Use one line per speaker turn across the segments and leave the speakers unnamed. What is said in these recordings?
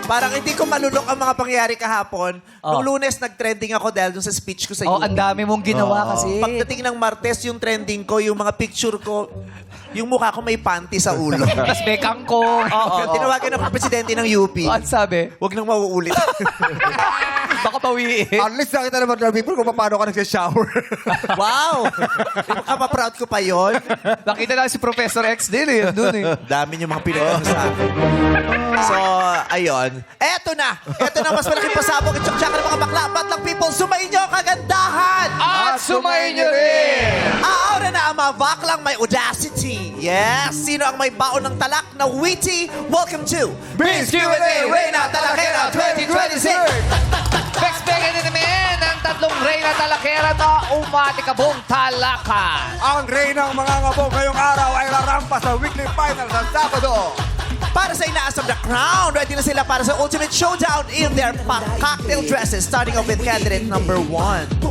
Parang hindi ko malulok ang mga pangyayari kahapon. Nung Lunes, nag-trending ako dahil dun sa speech ko sa
Oh,
UP.
ang dami mong ginawa kasi.
Pagdating ng Martes, yung trending ko, yung mga picture ko, yung mukha ko may panty sa ulo.
Mas may kangkong. Oo.
Tinawagan ako presidente ng UP.
Ano sabi?
Huwag nang mauulit.
Baka pawiin.
At least nakita naman ng people kung paano ka nag-shower.
Wow! Kapaproud ko pa yon.
Nakita na si Professor X din eh. Doon eh.
Dami yung mga pinagano sa akin. So, ayun. Eto na! Eto na, mas malaking pasabog at tsak ng mga bakla. Batlang people, sumayin nyo ang kagandahan!
At sumayin nyo rin!
Aaura na ang mga baklang may audacity. Yes! Sino ang may baon ng talak na witty? Welcome to
Biz Q&A
Reyna Talakera 2026!
Expected namin ang tatlong Reyna Talakera na umatikabong talakan.
Ang Reynang mga ngabong ngayong araw ay larampa sa weekly final sa Sabado.
Para sa inaasam na crown, ready na sila para sa ultimate showdown in their cocktail dresses. Starting off with candidate number 1.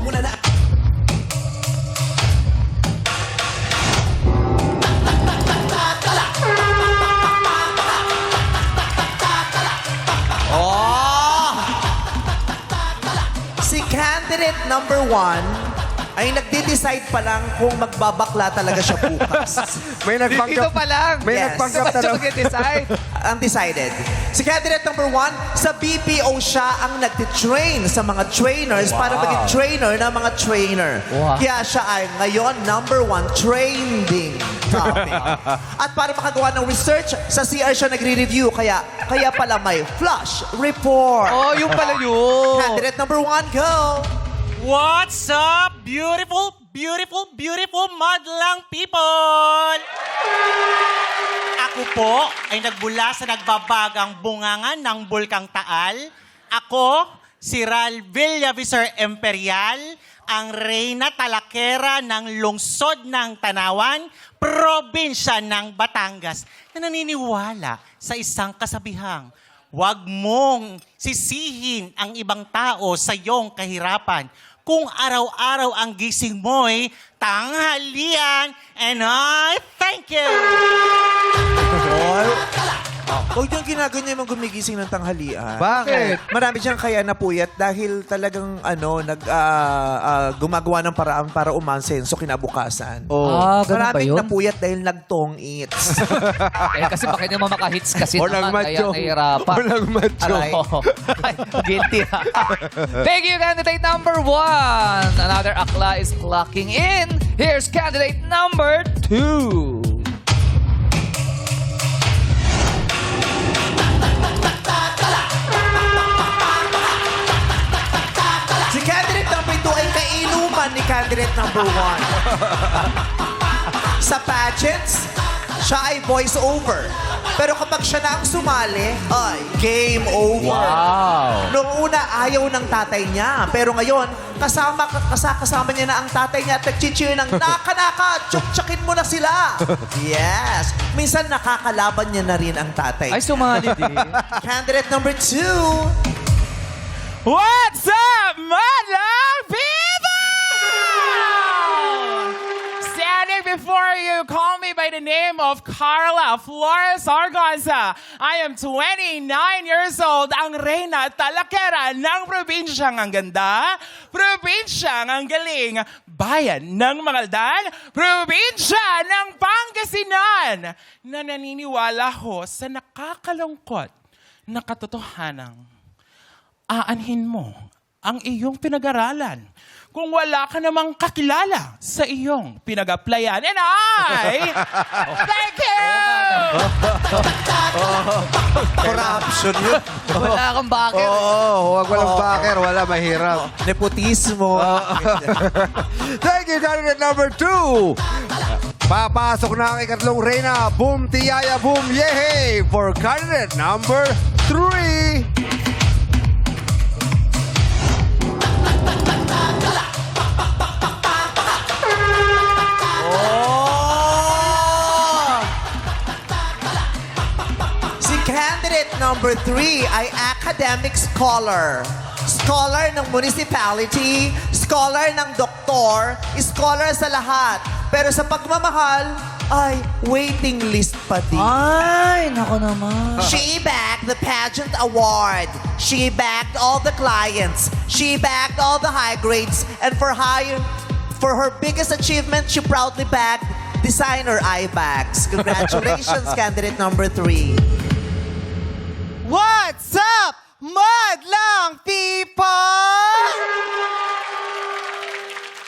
Oh! Si candidate number 1 ay nagde-decide pa lang kung magbabakla talaga siya bukas.
May nagpanggap.
Ito pa lang.
May
Yes.
nagpanggap
Dapat siya
na
mag-decide.
Undecided. Si candidate number 1, sa BPO siya ang nagtitrain sa mga trainers para maging trainer ng mga trainer.
Wow.
Kaya siya ay ngayon number 1 trending topic. At para makagawa ng research, sa CR siya nagre-review. Kaya pala may flash report.
Oh, yung pala yun.
Candidate number 1, go!
What's up, beautiful, beautiful, beautiful madlang people? Ako po ay nagbula sa nagbabagang bungangan ng Bulkang Taal. Ako, si Ral Villavisor Imperial, ang Reyna Talakera ng lungsod ng Tanawan, probinsya ng Batangas, na naniniwala sa isang kasabihang, huwag mong sisihin ang ibang tao sa iyong kahirapan kung araw-araw ang gising mo'y tanghalian, and I thank you!
Huwag niyong ginaganyan mong gumigising ng tanghalian.
Bakit?
Marami siyang kaya napuyat dahil talagang gumagawa ng paraan para umansenso kinabukasan.
Ah, ganun ba
Maraming
yun?
napuyat dahil nagtong eats.
Eh, kasi bakit naman makahits kasi
O
naman, kaya
nagmacho.
nahihirapan.
O nagmacho.
Aray. Ay, guilty ha. Thank you, candidate number 1. Another akla is clocking in. Here's candidate number 2.
Si candidate number 2 ay kainuman ni candidate number 1. Sa pageants, siya ay voice over. Pero kapag siya na ang sumali, ay game over.
Wow.
Noong una, ayaw ng tatay niya. Pero ngayon, kasama niya na ang tatay niya at nag-cheer ng naka, tsak-tsakin mo na sila. Yes. Minsan nakakalaban niya na rin ang tatay.
Ay, sumali din.
Candidate number 2.
What's up, madlang people? Standing before you, call me by the name of Carla Flores Argonza. I am 29 years old, ang Reyna Talakera ng probinsyang ang ganda, probinsyang ang galing, bayan ng Mangaldan, probinsya ng Pangasinan, na naniniwala ho sa nakakalungkot na katotohanang aanhin mo ang iyong pinag-aralan kung wala ka namang kakilala sa iyong pinag-applyan. And I thank you!
Corruption yun.
Wala kang bakit.
Oo, huwag walang backer. Wala, mahirap.
Nepotismo.
Thank you, candidate number 2. Papasok na ang ikatlong Reyna. Boom, tiyaya, boom, yehey! For candidate number 3.
Si candidate number 3 ay academic scholar. Scholar ng municipality, scholar ng doktor, scholar sa lahat. Pero sa pagmamahal, ay waiting list pa din.
Ay, nako naman.
She bagged the pageant award. She bagged all the clients. She bagged all the high grades. And for her biggest achievement, she proudly bagged designer eye bags. Congratulations, candidate number 3.
What's up, madlang people?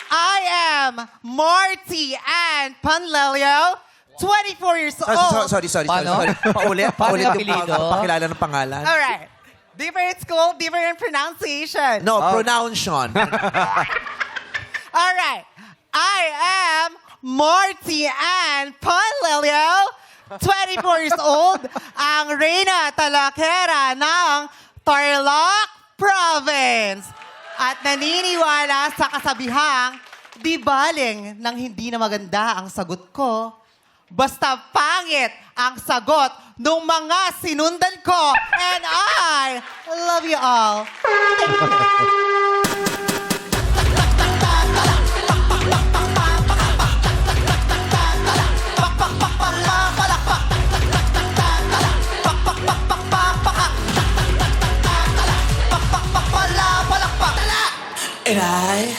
I am Marty Ann Panlelio, 24 years old.
Sorry.
Paano?
Paulit
Paano
yung
apelido?
pakilala ng pangalan.
All right. Different school, different pronunciation.
No, pronunciation.
All right. I am Marty Ann Panlelio, 24 years old, ang Reyna Talakera ng Tarlac Province. At naniniwala sa kasabihang, di baling nang hindi na maganda ang sagot ko, basta pangit ang sagot ng mga sinundan ko. And I love you all.
And I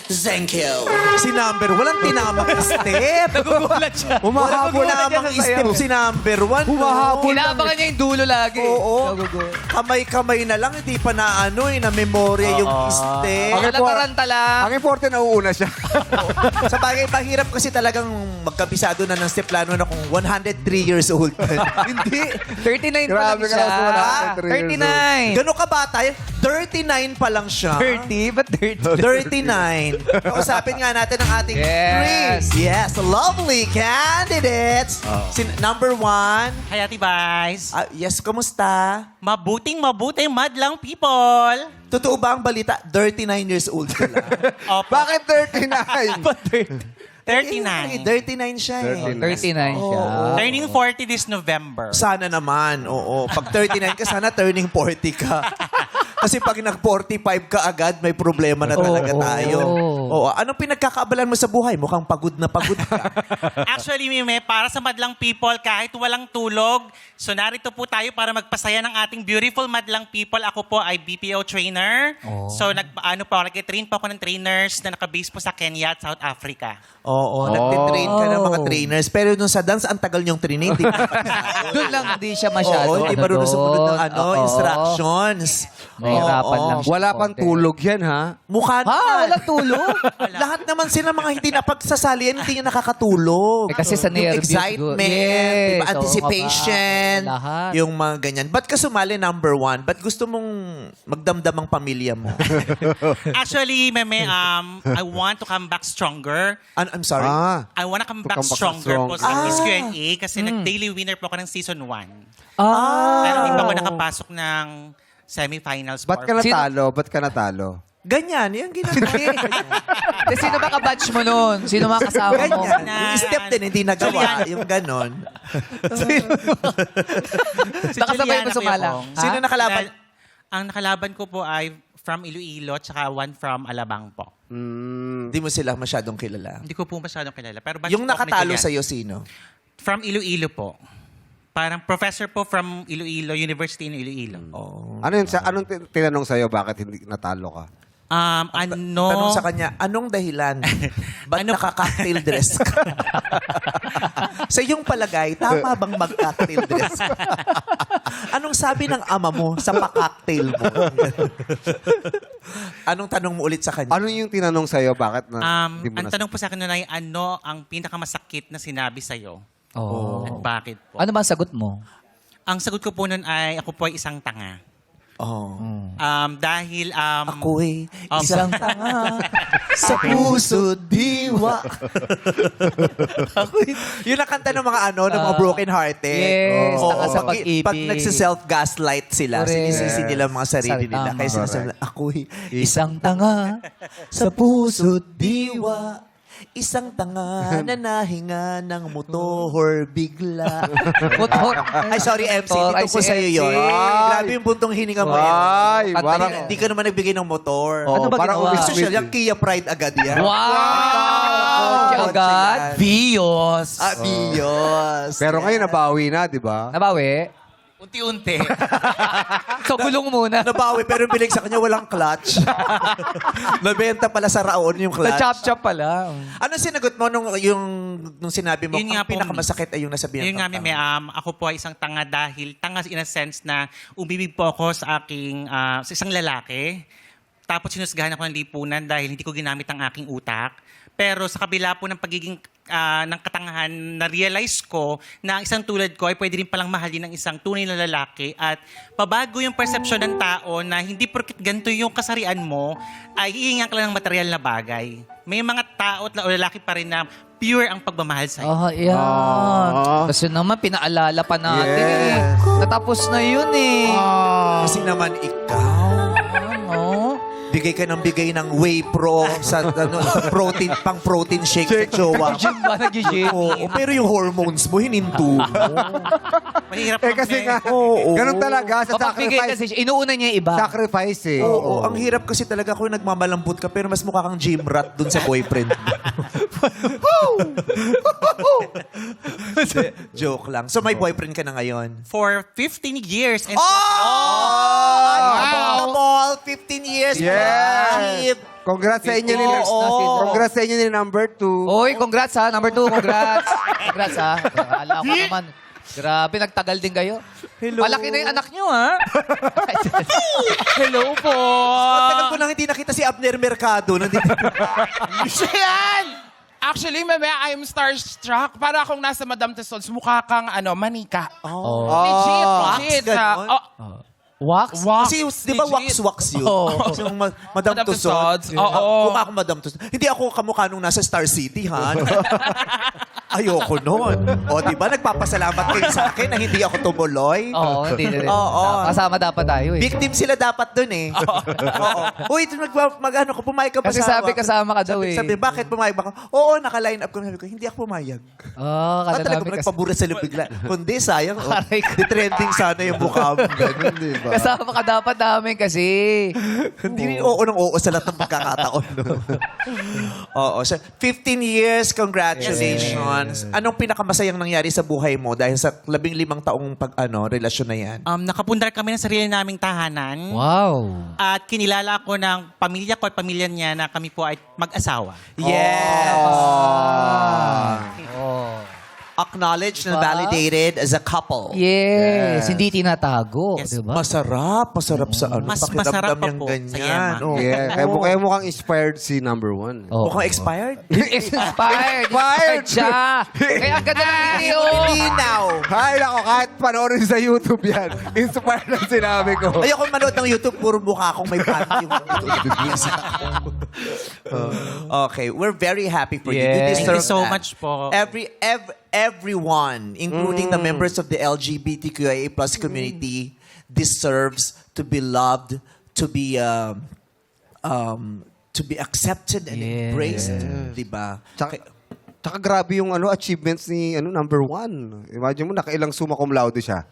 thank you. Si number 1 ang tinamak step.
Nagugulat siya.
Humahabol
Nagugulat
namang
siya sa'yo.
step si number 1.
Humahabol.
Inaabangan niya yung dulo lagi.
Oo.
Nagugulat.
Kamay-kamay na lang, hindi pa na na memorya yung step.
Okay.
Nataranta lang.
Ang important, nauuna siya.
Sa bagay, mahirap kasi talagang magkabisado na ng step lalo na kung 103 years old. Hindi.
39 pa lang
Grabe ka
siya.
na sa 103
39.
Gano'n ka bata? 39 pa lang siya.
30? Ba't 30?
39. Kausapin nga natin ang ating
Yes.
three. Yes, lovely candidates. Number 1.
Hayati guys.
Yes, kumusta?
Mabuting madlang people.
Totoo ba ang balita? 39 years old ka lang.
Opo.
Bakit 39?
39.
39 siya eh.
39 siya.
Turning 40 this November.
Sana naman, oo. Pag 39 ka, sana turning 40 ka. Kasi pag nag-45 ka agad, may problema na talaga tayo. Oo. Anong pinagkakaabalan mo sa buhay? Mukhang pagod na pagod ka.
Actually, Mime, para sa madlang people, kahit walang tulog, so narito po tayo para magpasaya ng ating beautiful madlang people. Ako po ay BPO trainer. So, nag-train po ako ng trainers na nakabase po sa Kenya at South Africa.
Oo, nagtitrain ka ng mga trainers. Pero nung sa dance, ang tagal niyong training. Di ba?
Doon lang hindi siya masyado.
Oo, hindi marunong sumunod ng
Oo.
instructions.
Mahirapan
Oo.
lang siya.
Wala pang
konti.
tulog yan, ha?
Mukha
Ha?
naman.
Walang tulog?
Lahat naman sila mga hindi napagsasalian, hindi niya nakakatulog.
Eh, kasi sa
Yung
nervyos.
excitement,
Yes,
diba,
oo,
anticipation,
nga ba? Lahat.
yung mga ganyan. Ba't ka sumali number 1? Ba't gusto mong magdamdam ang pamilya mo?
Actually, Meme, I want to come back stronger.
I'm sorry.
I want to come back
Come back
stronger po sa
stronger.
Miss Q&A kasi nag-daily winner po ako ng season 1.
Ah.
Pero hindi pa ako nakapasok ng semifinals.
Ba't ka natalo? Ba't ka natalo?
Ganyan, yung ginagawa.
Eh, sino ba ka-batch mo nun? Sino mga kasama mo?
Ganyan. Yung step din, hindi nagawa. Yung ganon.
Nakasabay mo sumala.
Sino nakalaban?
Ang nakalaban ko po ay from Iloilo tsaka one from Alabang po.
Hindi mo sila masyadong kilala.
Hindi ko po masyadong kilala. Pero batch
Yung
po kami
nakatalo
yan.
sa'yo, sino?
From Iloilo po. Parang professor po from Iloilo, University in Iloilo.
Oh.
Anong tinanong sa'yo bakit hindi natalo ka?
Tanong sa kanya, anong dahilan? Ba't naka-cocktail dress ka? Sa iyong palagay, tama bang mag-cocktail dress ka? Anong sabi ng ama mo sa pa-cocktail mo? Anong tanong mo ulit sa kanya?
Ano yung tinanong sa'yo bakit na hindi mo
Ang tanong po sa akin nun ay, ano ang pinakamasakit na sinabi sa'yo?
Oh.
At bakit po?
Ano ba ang sagot mo?
Ang sagot ko po nun ay, ako po ay isang tanga.
Oh.
Dahil,
Ako'y isang tanga sa puso diwa. Yun ang kanta ng mga ng mga broken hearted.
Yes, tanga sa pag-ibig.
Pag nagsiself-gaslight sila,
Correct.
sinisisi nila mga sarili nila.
Tama.
Kaya sinasabi nila, ako'y
Isang tanga.
sa puso diwa. Isang tanga na nahinga ng motor bigla.
Motor.
Ay, sorry, MC.
Motor. Ay,
Dito po
si
sa'yo
MC.
yun. Grabe yung buntong hininga mo.
Ay,
Pantay
parang...
na.
Hindi ka naman nagbigay ng motor.
Oh,
Ano ba
parang
ginawa?
Will
Social,
Smith.
yung Kia Pride agad yan.
Wow! Kotse agad.
Vios.
Abiyos.
Pero ngayon nabawi na, di ba?
Nabawi?
Unti-unti.
So, gulong muna.
Nabawi, pero yung bilig sa kanya walang clutch. Nabenta pala sa Raon yung clutch.
Na-chop-chop pala.
Ano sinagot mo nung sinabi mo,
Yun nga
ang
po,
pinakamasakit ay yung nasabihan
Yun nga,
kang
Meme, ako po ay isang tanga dahil tanga in a sense na umibig po ako sa aking, sa isang lalaki. Tapos sinusgahan ako ng lipunan dahil hindi ko ginamit ang aking utak. Pero sa kabila po ng pagiging ng katangahan, na-realize ko na ang isang tulad ko ay pwede rin palang mahalin ng isang tunay na lalaki at pabago yung perception ng tao na hindi porket ganito yung kasarian mo, ay iingat ka lang ng material na bagay. May mga tao o lalaki pa rin na pure ang pagmamahal sa iyo.
Oh, yan. Kasi naman, pinaalala pa natin eh. Natapos na yun eh.
Kasi naman ikaw,
Ano?
bigay ka ng bigay ng whey pro sa protein, pang protein shake sa jowa.
Gym ba? Nag-gym?
Oo, pero yung hormones mo, hininto mo.
Mahirap
Kasi
kami.
nga, ganun talaga sa
Mapagbigay
sacrifice.
kasi siya. Inuuna niya yung iba.
Sacrifice eh.
Oo, ang hirap kasi talaga kung nagmamalambot ka pero mas mukha kang gym rat dun sa boyfriend. Joke lang. So may boyfriend ka na ngayon?
For 15 years. And
Unbelievable! 15 years.
Yes!
Friendship.
Congrats sa inyo ni
Oo.
Congrats sa inyo ni number 2.
Oy, congrats ha. Number 2, congrats. Congrats ha. Akala ko naman. Grabe, nagtagal din kayo.
Hello.
Malaki na yung anak nyo, ha? Hello po.
Ang tagal ko nang hindi nakita si Abner Mercado. Nandito.
Siya yan! Actually, Meme, I'm starstruck. Para akong nasa Madame Tussauds, mukha kang manika.
Oh.
Legit,
wax,
legit.
ganon?
Wax?
Wax.
Kasi di ba
Legit.
wax-wax yun?
Oo.
Kasi yung Madame
Madame
Tussauds.
Tussauds, oo.
Mukha akong Madame Tussauds. Hindi ako kamukha nung nasa Star City, ha? Ayoko nun. O, di ba? Nagpapasalamat kayo sa akin na hindi ako tumuloy.
Oo, hindi na rin.
Oo.
Kasama dapat tayo eh.
Victim sila dapat dun eh. Oo. Uy, mag-ano ko, pumayag ka pa
Kasi
sa
sabi kasama ka daw eh.
Sabi, bakit pumayag ba ka? Oo, naka-line up ko. Sabi ko, hindi ako pumayag.
Oo,
Ba't talaga
kasi.
nagpabura sa bigla? Kundi, sayang. Oh,
Aray ko.
trending sana yung mukha mo. Ganun, di ba?
Kasama ka dapat namin kasi.
Hindi rin oo ng oo sa lahat ng pagkakataon. No? Oo. So, 15 years, congratulations. Anong pinakamasayang nangyari sa buhay mo dahil sa 15 taong relasyon na yan?
Nakapundar kami ng sarili naming tahanan.
Wow.
At kinilala ko ng pamilya ko at pamilya niya na kami po ay mag-asawa.
Yes!
Oh.
Acknowledged and
Diba?
validated as a couple.
Yes. Hindi tinatago.
Yes.
Diba?
Masarap sa ano.
Mas
pakiramdam
masarap pa
yung
po sa
ganyan.
yema.
Oo.
Yeah, kaya mukhang inspired si number 1.
Oh.
Mukhang expired?
Inspired. Inspired siya. Kaya ang ganda ng video.
Linaw.
Hay, nako, kahit panoorin sa YouTube yan. Inspired ang sinabi ko.
Ayoko manood ng YouTube, puro mukha akong may panty. Okay, we're very happy for you.
Yes.
You deserve
Thank you so
that.
much po.
Everyone, including the members of the LGBTQIA+ community, deserves to be loved, to be accepted and
Yes.
embraced, di ba?
Tsaka grabe yung achievements ni number 1. Imagine mo, nakailang summa cum laude siya.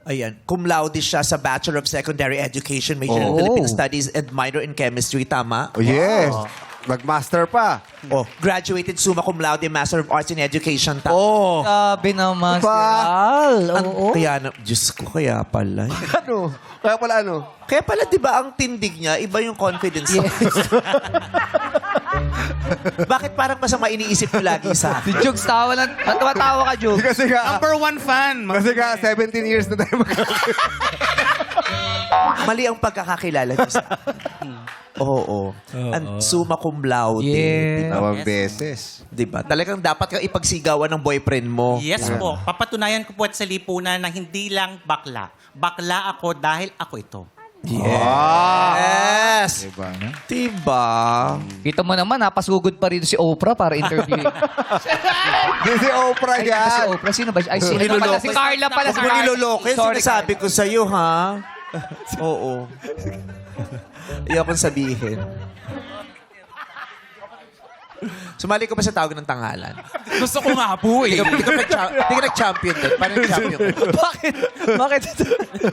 Ayan, cum laude siya sa Bachelor of Secondary Education, major in
Oh.
Philippine Studies and minor in Chemistry, tama?
Oh, yes. Nag-master pa.
Oh, graduated summa cum laude, Master of Arts in Education, tama?
Oh.
Sabi naman si
Diba?
Al. Oo.
Kaya, Diyos ko, kaya pala.
Ano? Kaya pala ano?
Kaya pala, di ba, ang tindig niya, iba yung confidence. Bakit parang masama iniisip ko lagi sa
Si
akin?
Jugs, tawa lang. Tawa ka, Jugs.
Kasi nga,
Number 1 fan.
kasi nga 17 years na tayo
Mali ang pagkakakilala niya sa akin. Oo. Ang summa cum laude.
Yeah.
Dalawang beses.
Di ba? Talagang dapat kang ipagsigawan ng boyfriend mo.
Yes po. Papatunayan ko po at sa lipunan na hindi lang bakla. Bakla ako dahil ako ito.
Yes!
Diba?
Diba?
Kita mo naman, napasugod pa rin si Oprah para interview.
Di si Oprah
Ay,
yan.
si Oprah. Sino ba siya? Ay, sino pala? Si Carla pala.
Huwag mo nilolokin.
Sorry,
Sinasabi ko sa'yo, ha? Oo. Iyakong sabihin. Sumali ko ba sa tawag ng tanghalan?
Gusto ko nga po eh.
Hindi ka nag-champion din. Paano nag-champion ka?
Bakit? Bakit?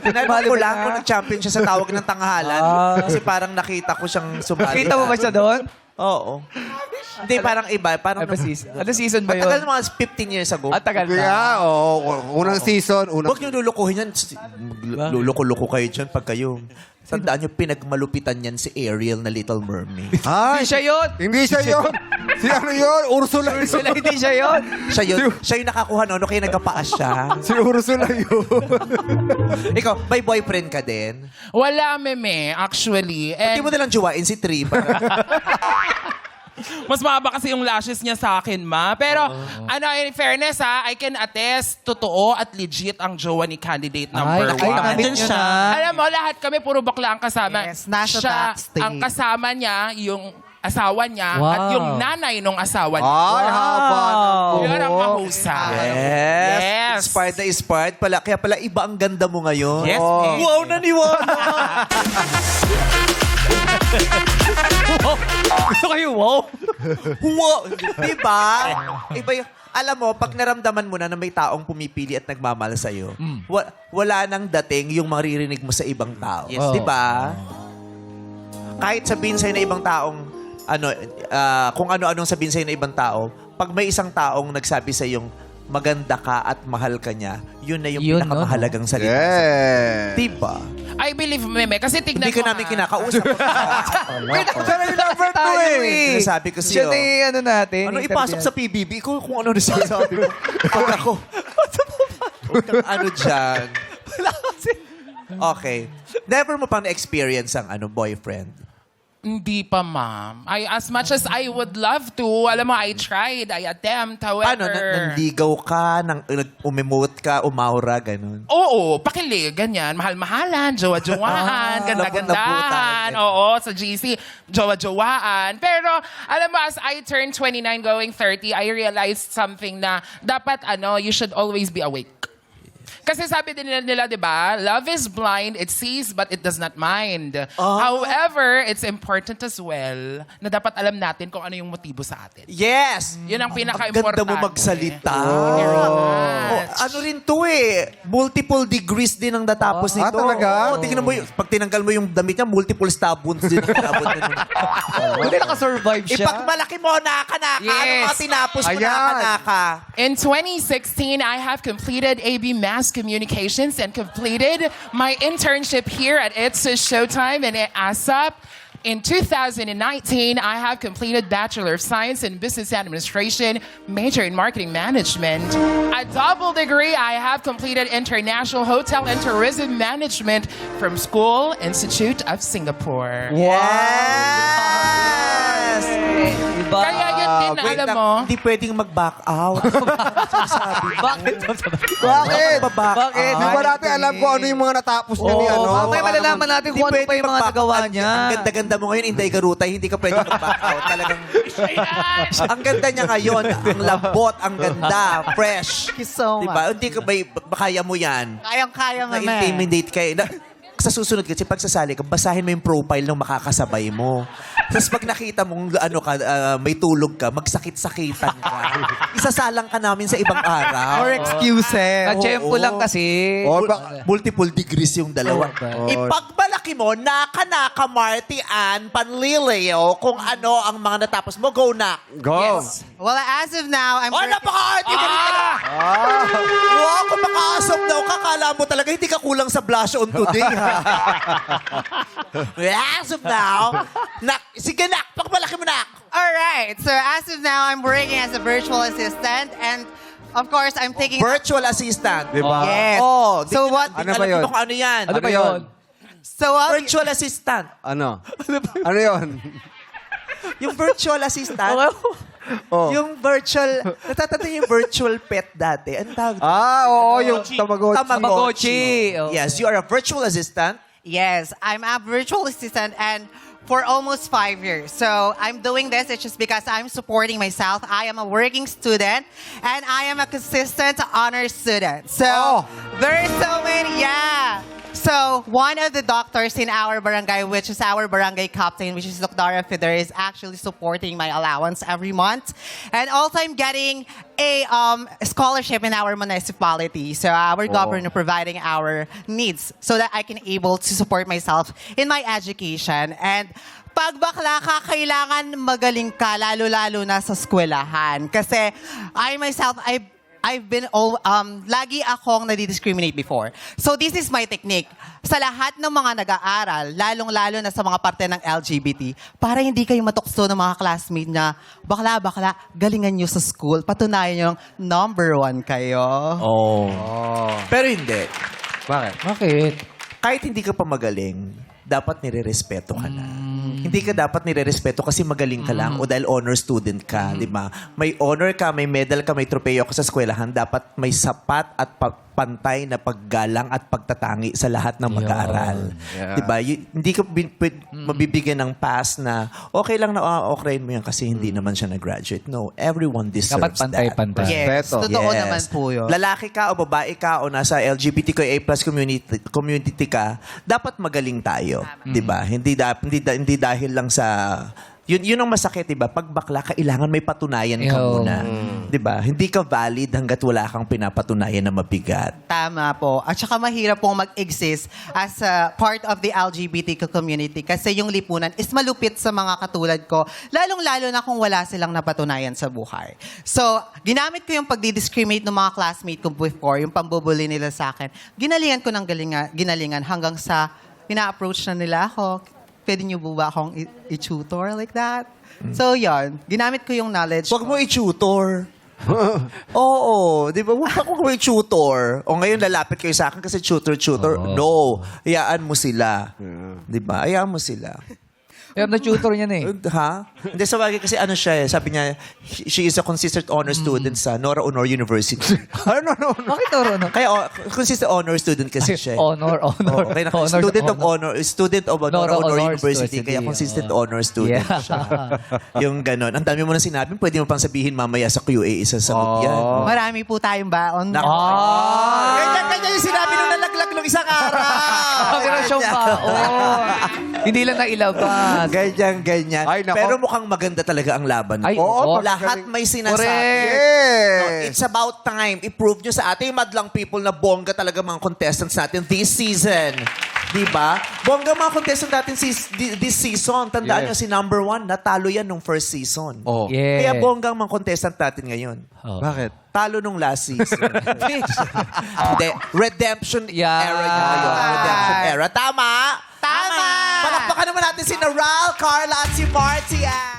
Tinanong ko lang kung nag-champion siya sa tawag ng tanghalan. Kasi parang nakita ko siyang sumali.
Kita mo ba siya doon?
Oo. Hindi, parang iba. Parang
Ano season ba yun?
matagal mga 15 years ago.
At tagal
Kaya,
na.
unang season, unang...
Huwag niyo lulukuhin yan. Luluko-luko kayo dyan pag kayo. Tandaan niyo, pinagmalupitan yan si Ariel na Little Mermaid.
Ay,
Hindi siya yun.
Hindi siya yun. Si ano yun? Ursula.
Ursula, hindi siya yun.
Siya yung nakakuha noon, kaya nagkapaas siya.
Si Ursula yun.
Ikaw, may boyfriend ka din?
Wala, meme, actually.
Hindi
And
mo nalang jowain si Tri.
mas mahaba kasi yung lashes niya sa akin, ma. Pero, in fairness, I can attest, totoo at legit ang jowa ni candidate number 1.
nakita
siya.
Alam mo, lahat kami puro bakla ang kasama.
Yes, nasa
Siya,
backstage.
ang kasama niya, yung asawa niya,
Wow.
at yung nanay nung asawa niya.
Ay, haba.
Yun ang mahusay.
Yes.
Yes.
Inspired na inspired pala. Kaya pala iba ang ganda mo ngayon.
Yes,
Oh.
eh.
Wow, naniwala.
Gusto kayo, wow.
Wow. Diba? Iba yung... Alam mo, pag naramdaman mo na may taong pumipili at nagmamahal sa'yo, wala nang dating yung maririnig mo sa ibang tao.
Yes.
Diba? Kahit sabihin sa'yo na ibang taong, kung ano-anong sabihin sa'yo na ibang tao, pag may isang taong nagsabi sa'yong maganda ka at mahal ka niya, yun na yung
Yun,
pinakamahalagang salita.
Yeah.
Diba?
I believe, meme, kasi tignan
Hindi ka
mo,
namin
ha.
kinakausap.
Siya na yung number 2 eh.
Sinasabi ko
Siya
sa'yo.
na yung ano natin.
Ano ipasok sa PBB ko kung ano na sinasabi mo. Pag ako. Huwag kang ano dyan. Okay. Never mo pang na-experience ang boyfriend?
Hindi pa, ma'am. As much as I would love to, alam mo, I tried, I attempt, however...
Paano? Nanligaw ka, umemot ka, umaura, ganun.
Oo, pakilig, ganyan. Mahal-mahalan, jowa-jowaan, ganda-gandahan. Oo, sa GC, jowa-jowaan. Pero, alam mo, as I turn 29 going 30, I realized something na dapat, you should always be awake. Kasi sabi din nila, di ba, love is blind, it sees but it does not mind. However, it's important as well na dapat alam natin kung ano yung motibo sa atin.
Yes!
Yun ang
Ang
pinaka-importante.
ganda mo magsalita.
Very
Oh,
much.
ano rin to eh. Multiple degrees din ang natapos nito.
talaga?
Oo, tingnan mo, pag tinanggal mo yung damit niya, multiple stab wounds din ang tinapos niya.
Hindi nakasurvive siya.
Ipagmalaki mo, naka-naka. Ano
Yes.
mga tinapos mo,
Ayan.
naka-naka?
In 2016, I have completed AB Mass Communications and completed my internship here at It's Showtime and at ASAP. In 2019, I have completed Bachelor of Science in Business Administration, major in Marketing Management. A double degree, I have completed International Hotel and Tourism Management from School Institute of Singapore.
Yes!
Iba.
Kaya yun din,
Wait
alam
lang,
mo.
hindi pwedeng mag-back out.
Bakit?
Bakit?
Bakit?
Di ba natin alam kung ano yung mga natapos niya ni ano?
Mamaya malalaman natin kung ano pa yung mga nagawa niya.
Ang ganda-ganda mo ngayon, Inday Garutay, hindi ka pwedeng mag-back out. Talagang, ang ganda niya ngayon, ang lambot, ang ganda, fresh.
Thank you so much.
Diba? Hindi ka ba, kaya mo yan?
Kayang-kaya, meme.
Na-intimidate kayo. Sa susunod kasi pagsasali ka, basahin mo yung profile ng makakasabay mo. Tapos pag nakita mong may tulog ka, magsakit-sakitan ka. Isasalang ka namin sa ibang araw.
Or excuses.
Ka-tiyempo lang kasi.
Oh, ba-
Multiple degrees yung dalawa. Ipagmalaki mo, naka-naka Marty Ann Panlilio kung ano ang mga natapos mo. Go na.
Go.
Well, as of now, I'm...
Oh, napaka-arte mo rin ka. Wow, kung maka-asok daw, kakala mo talaga hindi ka kulang sa blush on today, ha? As of now, sige nak, pagmalaki mo nak.
All right. So as of now, I'm working as a virtual assistant, and of course, I'm taking.
Virtual assistant.
Diba?
Yes.
Oh,
So what?
Ano ba yun?
Kung ano yan.
Ano ba yun?
So
Virtual assistant.
Ano? Ano yun?
Yung virtual assistant.
Oh.
Yung virtual, natatanda yung virtual pet dati. Anong tawag?
Oo, yung Tamagotchi.
Tamagotchi. Oh.
Yes, you are a virtual assistant.
Yes, I'm a virtual assistant, and for almost 5 years. So I'm doing this. It's just because I'm supporting myself. I am a working student, and I am a consistent honor student. So
Oh.
there are so many. Yeah. So So one of the doctors in our barangay, which is our barangay captain, which is Dr. Fider, is actually supporting my allowance every month. And also I'm getting a scholarship in our municipality. So our governor providing our needs so that I can able to support myself in my education. And pag bakla ka, kailangan magaling ka, lalo-lalo na sa eskwelahan. Kasi I myself, I've been lagi akong nadi-discriminate before. So this is my technique. Sa lahat ng mga nag-aaral, lalong-lalo na sa mga parte ng LGBT, para hindi kayo matukso ng mga classmate na bakla, galingan nyo sa school, patunayan nyo #1 kayo.
Oh. Pero hindi.
Bakit?
Bakit?
Kahit hindi ka pa magaling, dapat nire-respeto ka na. Hindi ka dapat nire-respeto kasi magaling ka lang o dahil honor student ka, di ba? May honor ka, may medal ka, may tropeyo ka sa eskwelahan, dapat may sapat at pantay na paggalang at pagtatangi sa lahat ng mag-aaral.
Yeah.
Di ba? Hindi ka mabibigyan ng pass na okay lang na okay mo yan kasi hindi naman siya nag-graduate. No, everyone deserves
Dapat pantay-pantay.
Yes,
Respeto.
totoo naman po yun.
Lalaki ka o babae ka o nasa LGBTQIA+ community ka, dapat magaling tayo, 'di ba? Hindi dahil lang sa yun ang masakit, 'di ba? Pag bakla kailangan may patunayan ka
Yo.
muna, 'di ba? Hindi ka valid hangga't wala kang pinapatunayan na mabigat.
Tama po. At saka mahirap pong mag-exist as a part of the LGBTQ community kasi yung lipunan is malupit sa mga katulad ko, lalong-lalo na kung wala silang napatunayan sa buhay. So, ginamit ko yung pagdi-discriminate ng mga classmate ko before, yung pambubuli nila sa akin. Ginalingan ko ng ginalingan hanggang sa ina-approach na nila ako. Pwede niyo po ba akong i-tutor like that? So, yon. Ginamit ko yung knowledge
Huwag
ko.
mo i-tutor. Oo, 'di ba? Huwag mo i-tutor. O ngayon lalapit kayo sa akin kasi tutor. No, hayaan mo sila. 'Di ba? Hayaan mo sila.
Pero na-tutor niyan eh.
Ha? Hindi, sa bagay kasi ano siya eh. Sabi niya, she is a consistent honor student sa Nora Honor University.
Ano?
Bakit oro no?
Kaya consistent honor student kasi siya. eh.
Honor.
Oo, kaya student of Nora Honor University. Kaya consistent honor student
Yeah.
siya. Yung ganon. Ang dami mo na sinabi, pwede mo pang sabihin mamaya sa QA isasagot yan.
Marami po tayong baon.
Nako. Ganyan yung sinabi nung nalaglag nung isang araw.
Meron siyang baon. Hindi lang nailabas.
Ganyan.
Ay, nako.
Pero mukhang maganda talaga ang laban.
Ay,
Oo,
oo.
Lahat may sinasabi.
Correct.
No,
Yes!
it's about time. I-prove nyo sa ating madlang people na bongga talaga mga contestants natin this season. Diba? Bongga mga contestants natin this season. Tandaan nyo,
Yes.
si #1, natalo yan nung first season.
Oh.
Yeah.
Kaya bongga ang mga contestant natin ngayon.
Oh.
Bakit?
Talo nung last season. Hindi. Redemption
Yeah.
era nyo ngayon. Redemption era. Tama?
Tama!
Palakpakan naman natin si Naral, Carla at si Marcia.